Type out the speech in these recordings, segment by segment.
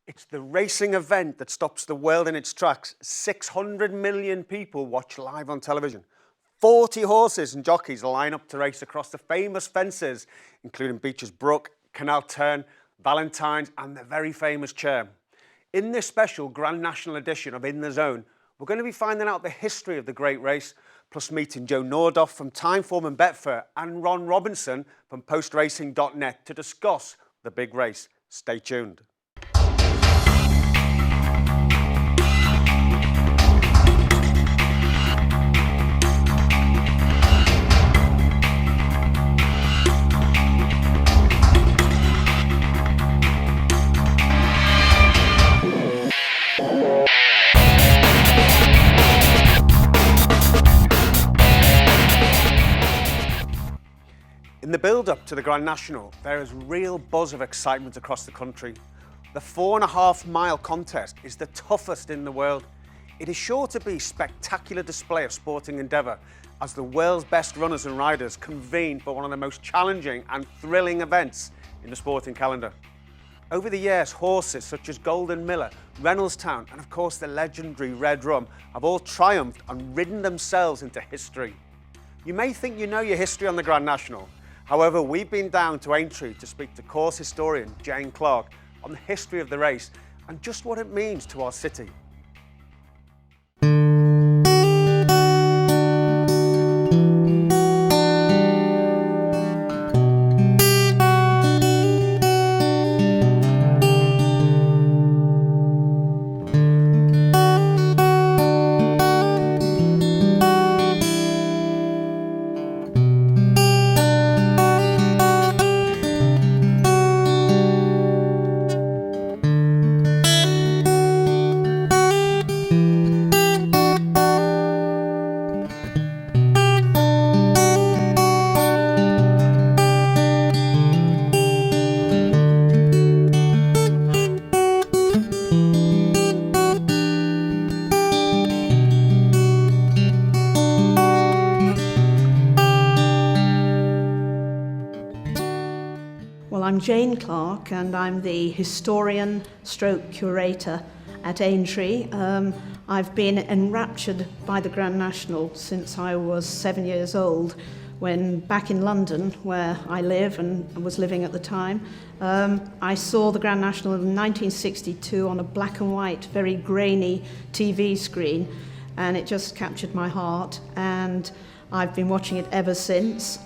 It's the racing event that stops the world in its tracks. 600 million people watch live on television. 40 horses and jockeys line up to race across the famous fences, including Becher's Brook, Canal Turn, Valentine's and the very famous Cher. In this special Grand National edition of In the Zone, we're going to be finding out the history of the great race, plus meeting Joe Nordoff from Timeform and Betfair and Ron Robinson from PostRacing.net to discuss the big race. Stay tuned. In the build-up to the Grand National, there is real buzz of excitement across the country. The 4.5-mile contest is the toughest in the world. It is sure to be a spectacular display of sporting endeavour as the world's best runners and riders convene for one of the most challenging and thrilling events in the sporting calendar. Over the years, horses such as Golden Miller, Reynoldstown and of course the legendary Red Rum have all triumphed and ridden themselves into history. You may think you know your history on the Grand National. However, we've been down to Aintree to speak to course historian Jane Clark on the history of the race and just what it means to our city. I'm Jane Clark and I'm the historian stroke curator at Aintree. I've been enraptured by the Grand National since I was 7 years old, when back in London, where I live and was living at the time, I saw the Grand National in 1962 on a black and white, very grainy TV screen, and it just captured my heart. And I've been watching it ever since.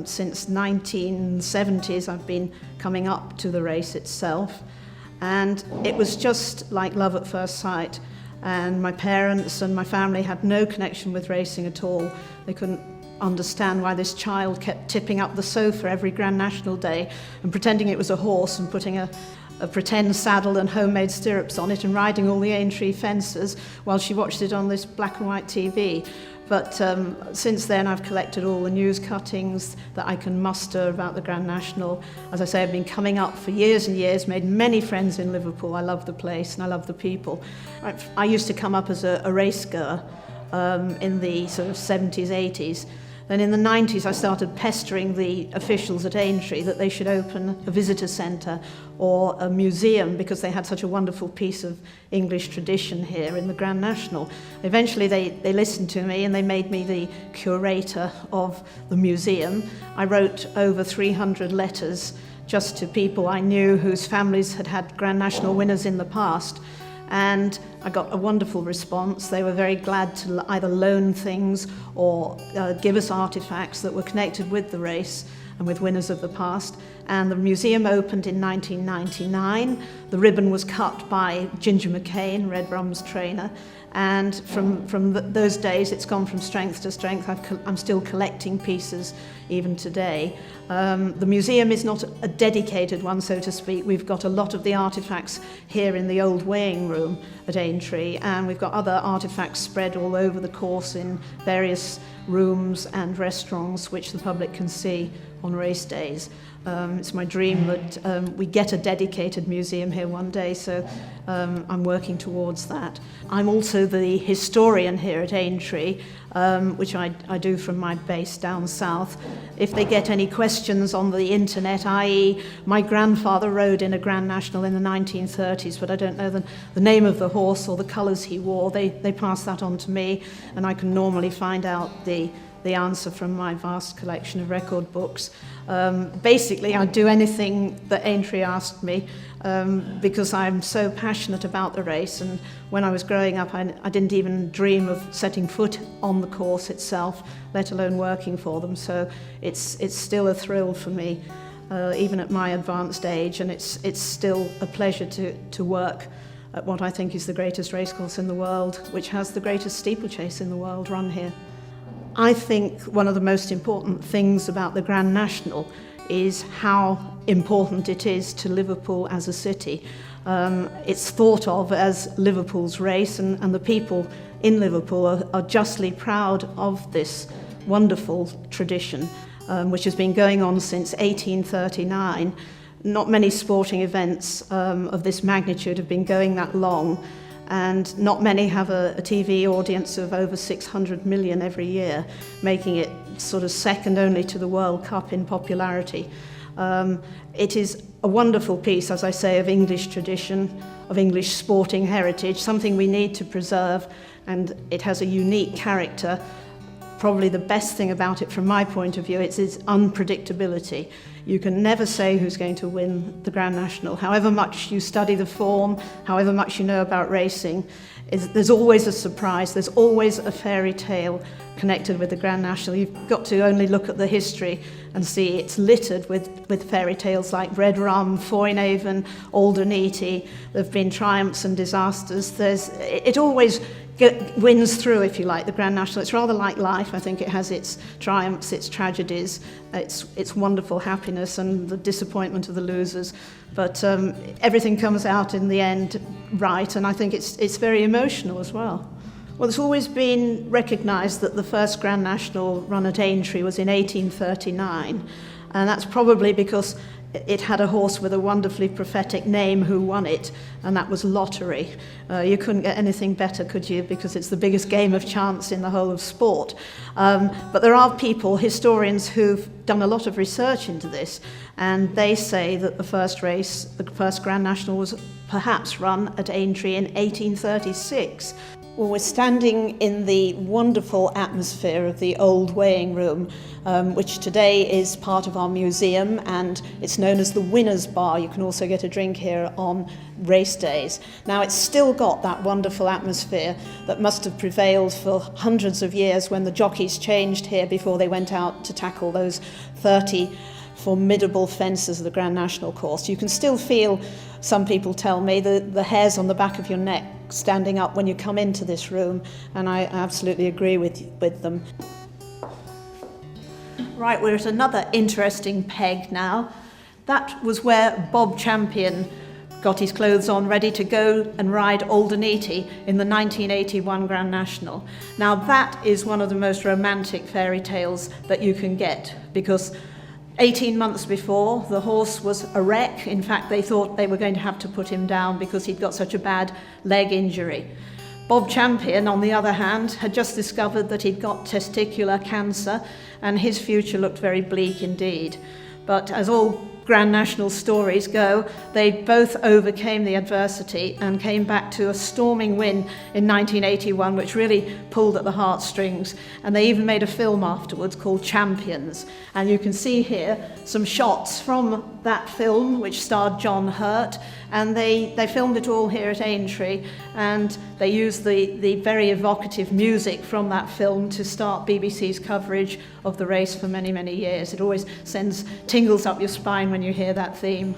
Since 1970s, I've been coming up to the race itself. And it was just like love at first sight. And my parents and my family had no connection with racing at all. They couldn't understand why this child kept tipping up the sofa every Grand National day and pretending it was a horse and putting a pretend saddle and homemade stirrups on it and riding all the Aintree fences while she watched it on this black and white TV. But since then I've collected all the news cuttings that I can muster about the Grand National. As I say, I've been coming up for years and years, made many friends in Liverpool. I love the place and I love the people. I used to come up as a race girl in the sort of 70s, 80s. Then in the 90s I started pestering the officials at Aintree that they should open a visitor centre or a museum because they had such a wonderful piece of English tradition here in the Grand National. Eventually they listened to me and they made me the curator of the museum. I wrote over 300 letters just to people I knew whose families had had Grand National winners in the past. And I got a wonderful response. They were very glad to either loan things or give us artifacts that were connected with the race and with winners of the past. And the museum opened in 1999. The ribbon was cut by Ginger McCain, Red Rum's trainer. And from those days, it's gone from strength to strength. I'm still collecting pieces even today. The museum is not a dedicated one, so to speak. We've got a lot of the artifacts here in the old weighing room at Aintree, and we've got other artifacts spread all over the course in various rooms and restaurants, which the public can see on race days. It's my dream that we get a dedicated museum here one day, so I'm working towards that. I'm also the historian here at Aintree, which I do from my base down south. If they get any questions on the internet, i.e. my grandfather rode in a Grand National in the 1930s, but I don't know the name of the horse or the colours he wore, they pass that on to me, and I can normally find out the answer from my vast collection of record books. Basically, I'd do anything that Aintree asked me because I'm so passionate about the race, and when I was growing up I didn't even dream of setting foot on the course itself, let alone working for them, so it's still a thrill for me, even at my advanced age, and it's still a pleasure to work at what I think is the greatest racecourse in the world, which has the greatest steeplechase in the world run here. I think one of the most important things about the Grand National is how important it is to Liverpool as a city. It's thought of as Liverpool's race, and the people in Liverpool are justly proud of this wonderful tradition, which has been going on since 1839. Not many sporting events of this magnitude have been going that long, and not many have a TV audience of over 600 million every year, making it sort of second only to the World Cup in popularity. It is a wonderful piece, as I say, of English tradition, of English sporting heritage, something we need to preserve, and it has a unique character. Probably the best thing about it from my point of view, it's its unpredictability. You can never say who's going to win the Grand National. However much you study the form, however much you know about racing, there's always a surprise, there's always a fairy tale connected with the Grand National. You've got to only look at the history and see it's littered with fairy tales like Red Rum, Foinaven, Aldernete. There have been triumphs and disasters. It always wins through, if you like, the Grand National. It's rather like life. I think it has its triumphs, its tragedies, its wonderful happiness and the disappointment of the losers. But everything comes out in the end right, and I think it's very emotional as well. Well, it's always been recognised that the first Grand National run at Aintree was in 1839, and that's probably because it had a horse with a wonderfully prophetic name who won it, and that was Lottery. You couldn't get anything better, could you? Because it's the biggest game of chance in the whole of sport. But there are people, historians, who've done a lot of research into this, and they say that the first Grand National was perhaps run at Aintree in 1836. Well, we're standing in the wonderful atmosphere of the old weighing room, which today is part of our museum, and it's known as the Winner's Bar. You can also get a drink here on race days. Now, it's still got that wonderful atmosphere that must have prevailed for hundreds of years when the jockeys changed here before they went out to tackle those 30 formidable fences of the Grand National course. You can still feel, some people tell me, the hairs on the back of your neck standing up when you come into this room, and I absolutely agree with them. Right, we're at another interesting peg now. That was where Bob Champion got his clothes on, ready to go and ride Aldernete in the 1981 Grand National. Now that is one of the most romantic fairy tales that you can get, because 18 months before, the horse was a wreck. In fact, they thought they were going to have to put him down because he'd got such a bad leg injury. Bob Champion, on the other hand, had just discovered that he'd got testicular cancer, and his future looked very bleak indeed. But as all Grand National stories go, they both overcame the adversity and came back to a storming win in 1981, which really pulled at the heartstrings. And they even made a film afterwards called Champions. And you can see here some shots from that film, which starred John Hurt. And they filmed it all here at Aintree. And they used the very evocative music from that film to start BBC's coverage of the race for many, many years. It always sends tingles up your spine when you hear that theme.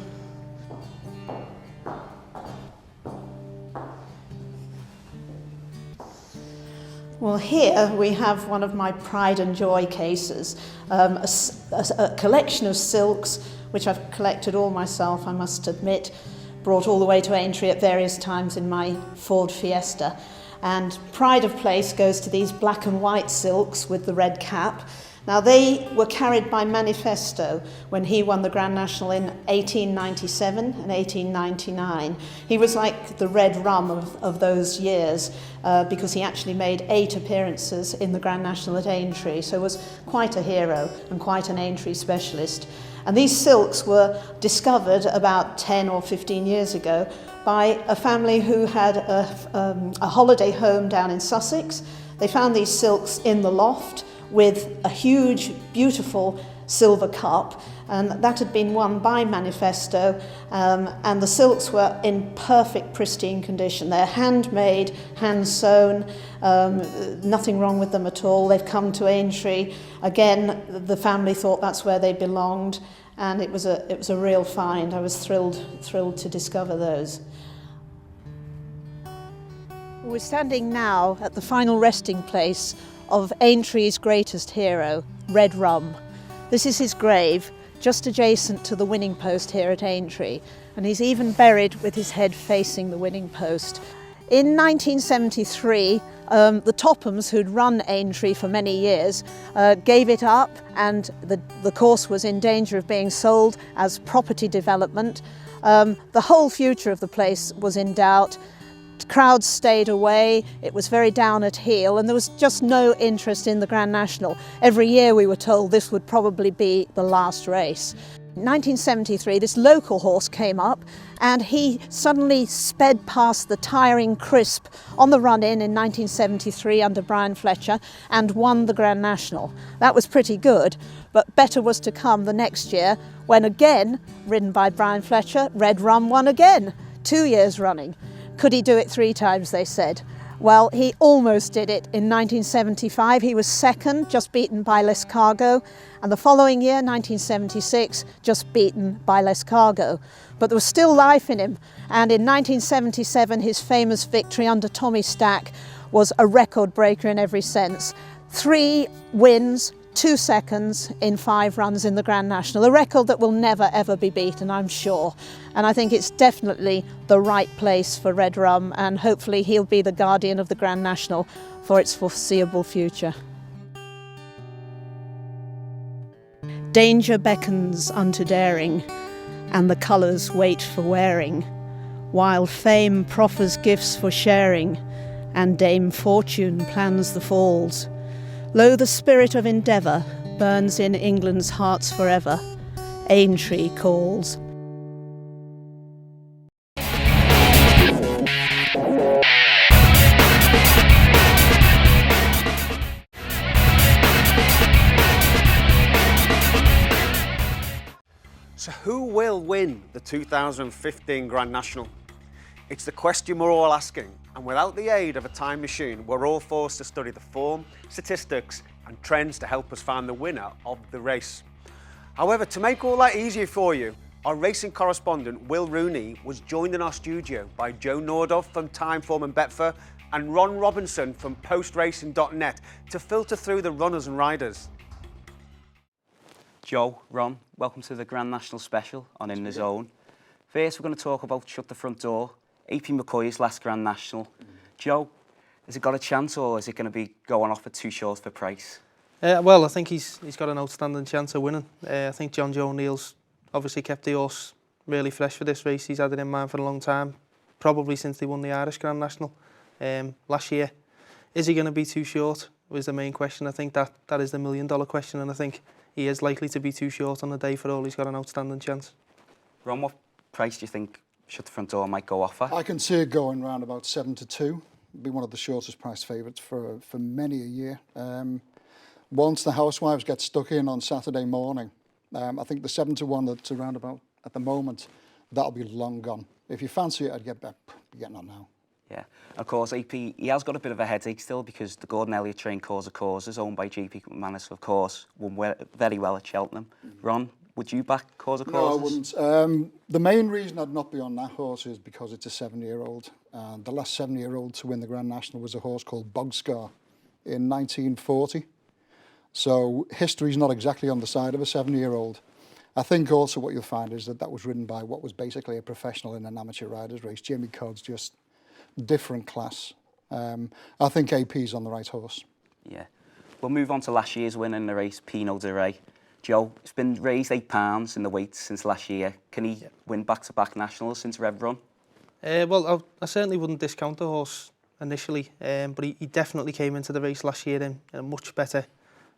Well, here we have one of my pride and joy cases, a collection of silks, which I've collected all myself, I must admit, brought all the way to Aintree at various times in my Ford Fiesta. And pride of place goes to these black and white silks with the red cap. Now, they were carried by Manifesto when he won the Grand National in 1897 and 1899. He was like the Red Rum of those years because he actually made 8 appearances in the Grand National at Aintree, so was quite a hero and quite an Aintree specialist. And these silks were discovered about 10 or 15 years ago by a family who had a holiday home down in Sussex. They found these silks in the loft with a huge, beautiful silver cup, and that had been won by Manifesto, and the silks were in perfect, pristine condition. They're handmade, hand-sewn, nothing wrong with them at all. They've come to Aintree. Again, the family thought that's where they belonged, and it was a real find. I was thrilled to discover those. We're standing now at the final resting place of Aintree's greatest hero, Red Rum. This is his grave, just adjacent to the winning post here at Aintree, and he's even buried with his head facing the winning post. In 1973, the Tophams, who'd run Aintree for many years, gave it up, and the course was in danger of being sold as property development. The whole future of the place was in doubt. Crowds stayed away, it was very down at heel, and there was just no interest in the Grand National. Every year we were told this would probably be the last race. In 1973, this local horse came up and he suddenly sped past the tiring Crisp on the run-in 1973 under Brian Fletcher and won the Grand National. That was pretty good, but better was to come the next year when again, ridden by Brian Fletcher, Red Rum won again, 2 years running. Could he do it 3 times, they said. Well, he almost did it in 1975. He was second, just beaten by Lescargo, and the following year, 1976, just beaten by Lescargo. But there was still life in him, and in 1977, his famous victory under Tommy Stack was a record breaker in every sense. 3 wins, 2 seconds in 5 runs in the Grand National, a record that will never ever be beaten, I'm sure. And I think it's definitely the right place for Red Rum, and hopefully he'll be the guardian of the Grand National for its foreseeable future. Danger beckons unto daring, and the colours wait for wearing, while fame proffers gifts for sharing, and Dame Fortune plans the falls. Lo, the spirit of endeavour burns in England's hearts forever. Aintree calls. So who will win the 2015 Grand National? It's the question we're all asking, and without the aid of a time machine, we're all forced to study the form, statistics and trends to help us find the winner of the race. However, to make all that easier for you, our racing correspondent Will Rooney was joined in our studio by Joe Nordoff from Timeform and Betfair and Ron Robinson from postracing.net to filter through the runners and riders. Joe, Ron, welcome to the Grand National special on In The Zone. First, we're going to talk about Shut the Front Door, AP McCoy's last Grand National. Joe, has it got a chance, or is it going to be going off at too short for price? Well, I think he's got an outstanding chance of winning. I think John Joe O'Neill's obviously kept the horse really fresh for this race. He's had it in mind for a long time, probably since they won the Irish Grand National last year. Is he going to be too short was the main question. I think that is the $1 million question, and I think he is likely to be too short on the day. For all, he's got an outstanding chance. Ron, what price do you think Shut the Front Door might go off at? I can see it going around about 7-2. Be one of the shortest priced favourites for many a year. Once the housewives get stuck in on Saturday morning, I think the 7-1 that's around about at the moment, that'll be long gone. If you fancy it, I'd get back, getting on now. Yeah, of course, AP, he has got a bit of a headache still because the Gordon Elliott train Cause of Cause is owned by JP McManus, of course, won very well at Cheltenham. Ron, would you back Cause of Cause? No, I wouldn't. The main reason I'd not be on that horse is because it's a 7-year-old. And the last 7-year-old to win the Grand National was a horse called Bogscar in 1940. So history's not exactly on the side of a 7-year-old. I think also what you'll find is that was ridden by what was basically a professional in an amateur riders race. Jamie Codd's just different class. I think AP's on the right horse. Yeah. We'll move on to last year's winner in the race, Pinot de Rey. Joe, it's been raised £8 in the weight since last year. Can he win back-to-back nationals since Rev Run? Well, I certainly wouldn't discount the horse initially, but he definitely came into the race last year in a much better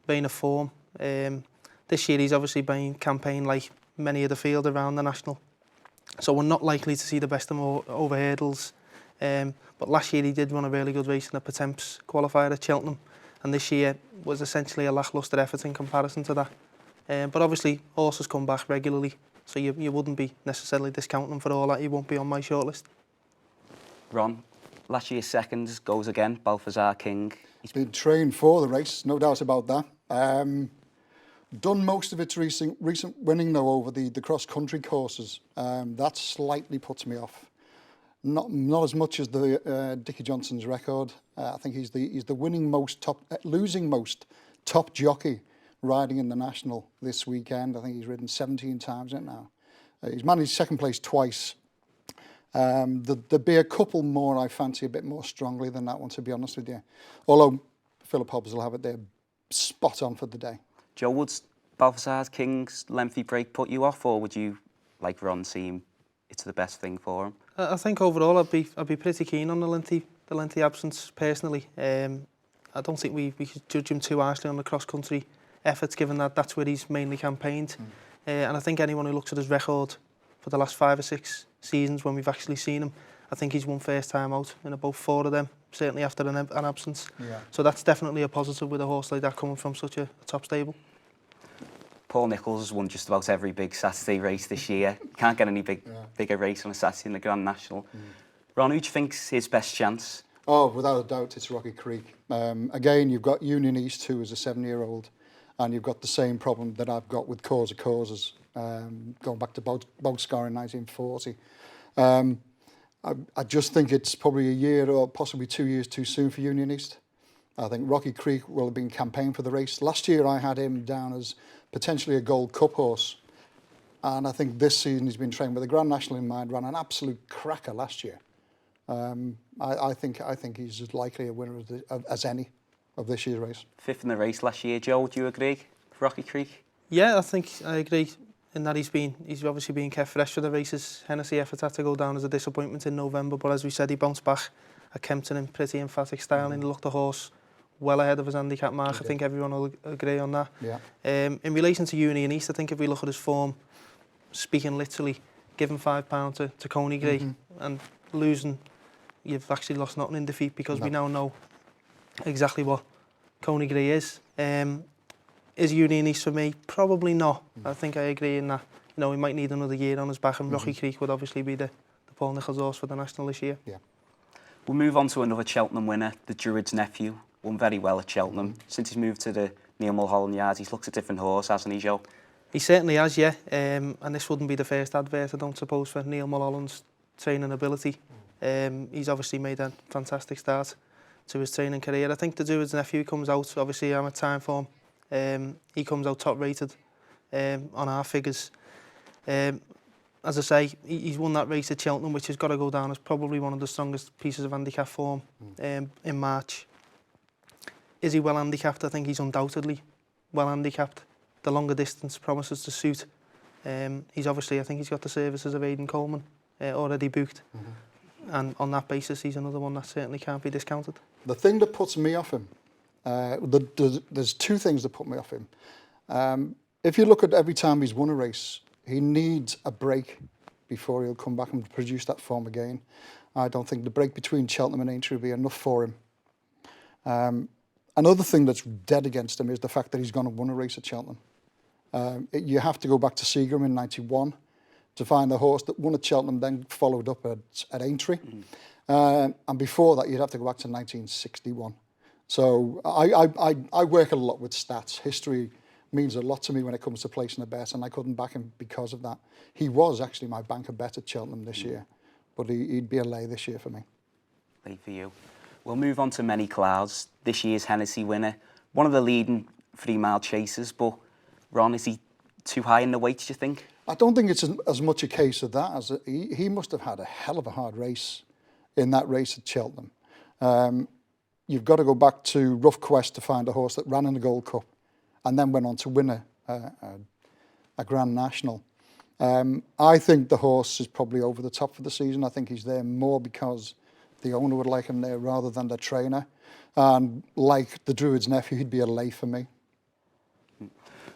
vein of form. This year he's obviously been campaigned like many of the field around the national, so we're not likely to see the best of him over hurdles. But last year he did run a really good race in a Pertemps qualifier at Cheltenham, and this year was essentially a lacklustre effort in comparison to that. But obviously horses come back regularly, so you wouldn't be necessarily discounting him for all that. He won't be on my shortlist. Ron, last year's second goes again, Balthazar King. He's been trained for the race, no doubt about that. Done most of its recent winning though over the cross-country courses. That slightly puts me off. Not as much as the Dickie Johnson's record. I think he's the losing most top jockey riding in the national this weekend. I think he's ridden 17 times in it now. He's managed second place twice. There'd be a couple more I fancy a bit more strongly than that one, to be honest with you. Although Philip Hobbs will have it there spot on for the day. Joe, would Balthazar King's lengthy break put you off, or would you, like Ron, see it's the best thing for him? I think overall I'd be pretty keen on the lengthy absence personally. I don't think we should judge him too harshly on the cross-country efforts, given that that's where he's mainly campaigned. And I think anyone who looks at his record for the last 5 or 6 seasons when we've actually seen him, I think he's won first time out in about 4 of them, certainly after an absence. Yeah. So that's definitely a positive with a horse like that coming from such a top stable. Paul Nicholls has won just about every big Saturday race this year. Can't get any bigger race on a Saturday in the Grand National. Ron, who do you think's his best chance? Oh, without a doubt, it's Rocky Creek. Again, you've got Union East, who is a 7-year-old, and you've got the same problem that I've got with Cause of Causes, going back to Bogscar in 1940. I just think it's probably a year or possibly 2 years too soon for Union East. I think Rocky Creek will have been campaigned for the race. Last year I had him down as potentially a Gold Cup horse, and I think this season he's been trained with a Grand National in mind. Ran an absolute cracker last year. I think he's as likely a winner as any of this year's race. 5th in the race last year, Joe. Do you agree, Rocky Creek? Yeah, I agree in that he's obviously been kept fresh for the races. Hennessy effort had to go down as a disappointment in November, but as we said, he bounced back at Kempton in pretty emphatic style, and he looked the horse well ahead of his handicap mark. I think everyone will agree on that. Yeah. In relation to Union East, I think if we look at his form, speaking literally, giving £5 to Coney Gray and losing, you've actually lost nothing in defeat, because we now know exactly what Coney Gray is. Is Union East for me? Probably not. I think I agree in that. You know, he might need another year on his back, and Rocky Creek would obviously be the Paul Nicholls horse for the National this year. Yeah. We'll move on to another Cheltenham winner, the Druid's nephew. Won very well at Cheltenham. Since he's moved to the Neil Mulholland Yards, he's looked a different horse, hasn't he, Joe? He certainly has, yeah. And this wouldn't be the first advert, I don't suppose, for Neil Mulholland's training ability. He's obviously made a fantastic start to his training career. I think the Druid's nephew comes out, obviously I'm at time for him. He comes out top rated on our figures. As I say, he's won that race at Cheltenham, which has got to go down as probably one of the strongest pieces of handicap form in March. Is he well handicapped? I think he's undoubtedly well handicapped. The longer distance promises to suit. He's obviously, I think he's got the services of Aidan Coleman already booked. And on that basis, he's another one that certainly can't be discounted. The thing that puts me off him, there's 2 things that put me off him. If you look at every time he's won a race, he needs a break before he'll come back and produce that form again. I don't think the break between Cheltenham and Aintree will be enough for him. Another thing that's dead against him is the fact that he's gone and won a race at Cheltenham. You have to go back to Seagram in 91 to find the horse that won at Cheltenham, then followed up at Aintree. And before that, you'd have to go back to 1961. So I work a lot with stats. History means a lot to me when it comes to placing a bet, and I couldn't back him because of that. He was actually my banker bet at Cheltenham this year, but he'd be a lay this year for me. Lay for you. We'll move on to Many Clouds, this year's Hennessy winner. One of the leading 3-mile chasers, but Ron, is he too high in the weights, do you think? I don't think it's as much a case of that as he must have had a hell of a hard race in that race at Cheltenham. you've got to go back to Rough Quest to find a horse that ran in the Gold Cup and then went on to win a Grand National. I think the horse is probably over the top for the season. I think he's there more because the owner would like him there rather than the trainer. And like the Druid's nephew, he'd be a lay for me.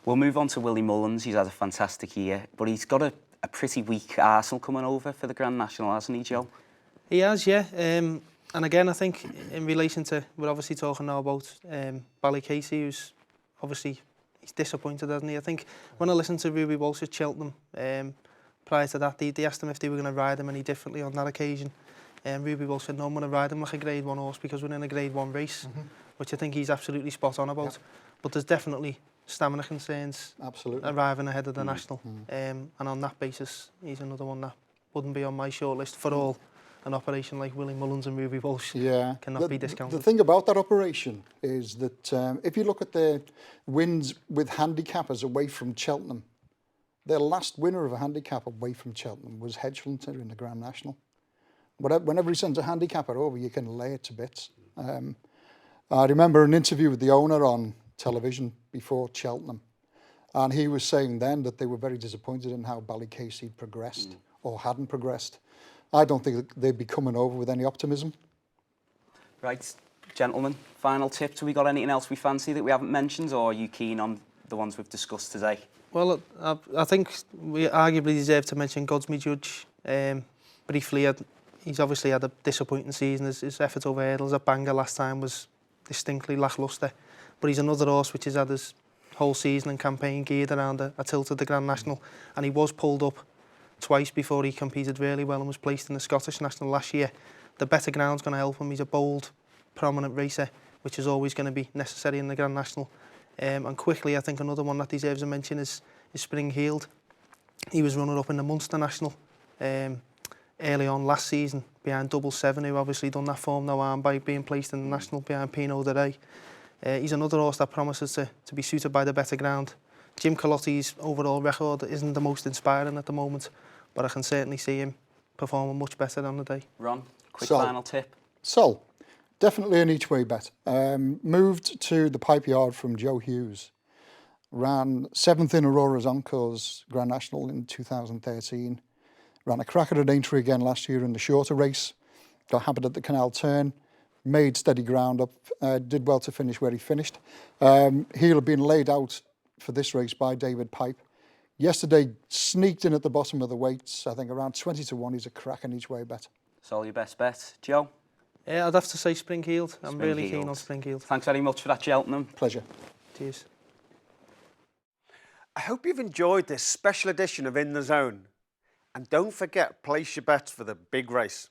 We'll move on to Willie Mullins. He's had a fantastic year, but he's got a pretty weak Arsenal coming over for the Grand National, hasn't he, Joe? He has, yeah. And again, I think in relation to, we're obviously talking now about Ballycasey, who's obviously, he's disappointed, hasn't he? I think when I listened to Ruby Walsh at Cheltenham, prior to that, they asked him if they were going to ride him any differently on that occasion. Ruby Walsh said, no, I'm going to ride him like a Grade 1 horse because we're in a Grade 1 race, which I think he's absolutely spot on about. Yep. But there's definitely stamina concerns arriving ahead of the National. And on that basis, he's another one that wouldn't be on my shortlist for all. An operation like Willie Mullins and Ruby Walsh cannot be discounted. The thing about that operation is that if you look at the wins with handicappers away from Cheltenham, their last winner of a handicap away from Cheltenham was Hedgeflinter in the Grand National. Whenever he sends a handicapper over, you can lay it to bits. I remember an interview with the owner on television before Cheltenham, and he was saying then that they were very disappointed in how Ballycasey progressed or hadn't progressed. I don't think they'd be coming over with any optimism. Right, gentlemen, final tips. Have we got anything else we fancy that we haven't mentioned, or are you keen on the ones we've discussed today? Well, I think we arguably deserve to mention Godsme Judge. Briefly, he's obviously had a disappointing season. His effort over hurdles at Bangor last time was distinctly lacklustre. But he's another horse which has had his whole season and campaign geared around a tilt at the Grand National. And he was pulled up twice before he competed really well and was placed in the Scottish National last year. The better ground's going to help him. He's a bold, prominent racer, which is always going to be necessary in the Grand National. And quickly, I think another one that deserves a mention is Spring Heeled. He was runner-up in the Munster National early on last season behind Double Seven, who obviously done that form no harm by being placed in the National behind Pinot de Rey. He's another horse that promises to be suited by the better ground. Jim Colotti's overall record isn't the most inspiring at the moment, but I can certainly see him performing much better on the day. Ron, quick final tip. Sol, definitely an each-way bet. Moved to the Pipe Yard from Joe Hughes. Ran 7th in Aurora's Encore's Grand National in 2013. Ran a cracker at Aintree again last year in the shorter race. Got hampered at the Canal Turn. Made steady ground up. Did well to finish where he finished. He'll have been laid out for this race by David Pipe. Yesterday, sneaked in at the bottom of the weights. I think around 20 to 1. He's a cracking each-way bet. So your best bet. Joe? Yeah, I'd have to say Spring Heeled. I'm really keen on Spring Heeled. Thanks very much for that, Cheltenham. Pleasure. Cheers. I hope you've enjoyed this special edition of In the Zone. And don't forget, place your bets for the big race.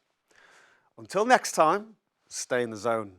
Until next time, stay in the zone.